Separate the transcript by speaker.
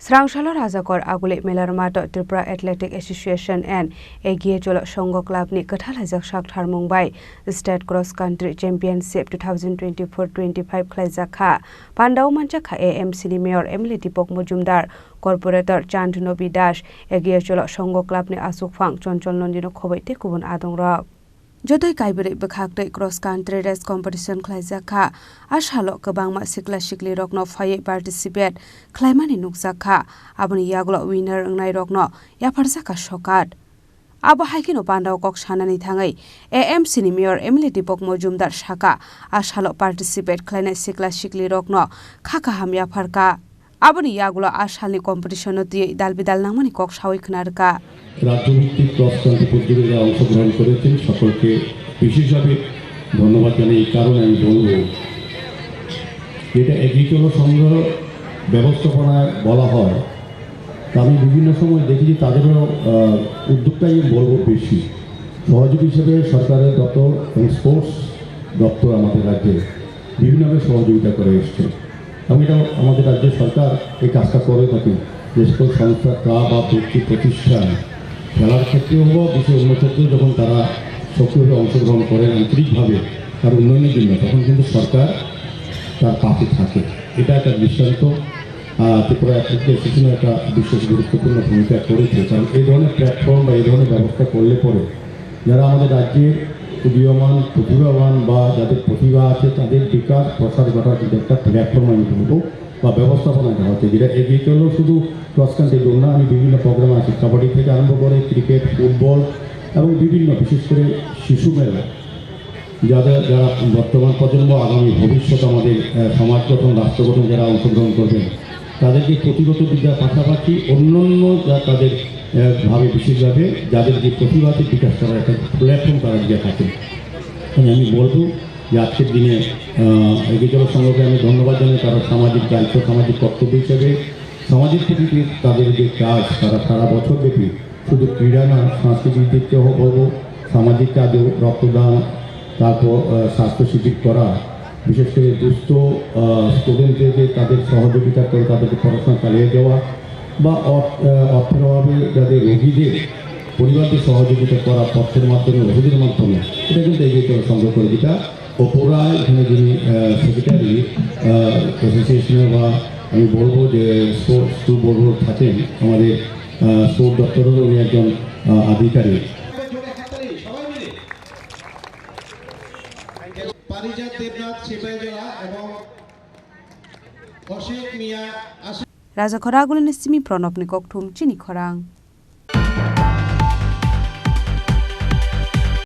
Speaker 1: Srangshalo Razakor Agule Melarmato Tripura Athletic Association and Egie Jolo Shongo Club ni Kathalajak Shakhtar Mumbai State Cross Country Championship 2024-25 Khlaizakha Pandau Manchakha AMC ni Mayor Emily Dipok Mujumdar Corporator Chandnobi Dash Egie Jolo Shongo Club ni Asukphang Chonchol Nondino Khobaite Kubun Adongrok Jodoi kaibere bekhakdai cross country race competition khlaizakha ashalo kabangma sikla sikli rokno phaye participate khlaimani nukjakha aboni yaglo winner ngnai rokno yafarsaka sokat abo haikino pandau kok sanani thangai AMC ni mayor Emily Dipok Mujumdar saka ashalo participate khlainai sikla sikli rokno khaka ham yafarka aboni yaglo ashalni competition tie dalbidal nangmani kok sawai khnarka
Speaker 2: রাজ্যভিত্তিক cross country প্রতিযোগিতায় অংশগ্রহণ করেছেন সকলকে বিশেষভাবে ধন্যবাদ জানাই। এই কারণে আমি বলব যেটা এগ্রিকালচার সংগ্রহ ব্যবস্থাপনায় বলা হয় তা আমি বিভিন্ন সময় দেখি যে তাদেরও উদ্যোগটাই বলবো বেশি। সহযোগী হিসেবে সরকারের দপ্তর এবং স্পোর্টস দপ্তর আমাদের রাজ্যে বিভিন্নভাবে সহযোগিতা করে এসছে এবং এটা আমাদের রাজ্যের সরকার এই কাজটা করে থাকে। যে সকল সংস্থা ক্লাব বা ব্যক্তি প্রতিষ্ঠান খেলার ক্ষেত্রেও বা বিশেষ অন্য ক্ষেত্রেও যখন তারা সক্রিয়ভাবে অংশগ্রহণ করেন আন্তরিকভাবে তার উন্নয়নের জন্য তখন কিন্তু সরকার তার পাশে থাকে। এটা একটা দৃষ্টান্ত ত্রিপুরা অ্যাথলেটিক অ্যাসোসিয়েশনের একটা বিশেষ গুরুত্বপূর্ণ ভূমিকা করেছে। কারণ এই ধরনের প্ল্যাটফর্ম বা এই ধরনের ব্যবস্থা করলে পরে যারা আমাদের রাজ্যের উদীয়মান প্রতিভাবান বা যাদের প্রতিভা আছে তাদের বিকাশ প্রসার ঘটার কিন্তু একটা প্ল্যাটফর্ম আমি বলবো বা ব্যবস্থাপনা করা হচ্ছে যেটা এগিয়ে চললেও শুধু ক্রস কান্ট্রি দৌড় না, আমি বিভিন্ন প্রোগ্রাম আছি কাবাডি থেকে আরম্ভ করে ক্রিকেট ফুটবল এবং বিভিন্ন বিশেষ করে শিশু মেলা যারা বর্তমান প্রজন্ম আগামী ভবিষ্যৎ আমাদের সমাজ গঠন রাষ্ট্র গঠন যারা অংশগ্রহণ করবেন তাদেরকে প্রতিগত বিদ্যার পাশাপাশি অন্যান্য যা তাদের ভাবে বিশেষভাবে যাদের যে প্রতিভাকে বিকাশ করার একটা প্ল্যাটফর্ম তারা দিয়ে থাকেন। আমি বলবো যে আজকের দিনে এগ্রিকালচার সংঘকে আমি ধন্যবাদ জানাই তারা সামাজিক দায়িত্ব সামাজিক কর্তব্য হিসেবে সমাজের প্রতি তাদের যে কাজ তারা সারা বছর ব্যাপী শুধু ক্রীড়া না সাংস্কৃতিক দিক থেকেও বলবো সামাজিক কাজেও রক্তদান তারপর স্বাস্থ্য শিবির করা বিশেষ করে দুস্থ স্টুডেন্টদেরকে তাদের সহযোগিতা করে তাদেরকে পড়াশোনা চালিয়ে যাওয়া বা অর্থের অভাবে যাদের রোগীদের পরিবারকে সহযোগিতা করা পথের মাধ্যমে ওষুধের মাধ্যমে এটা কিন্তু এগিয়ে সংঘ করে যেটা অপরায় এখানে যিনি সেক্রেটারি অ্যাসোসিয়েশনের বা আমি বলবো যে স্পোর্টস বলবো থাকেন আমাদের স্পোর্ট দপ্তরেরও উনি একজন আধিকারিক।
Speaker 1: Raja Khoragul Nisimi Pronop Nikok Tum Chini Khorang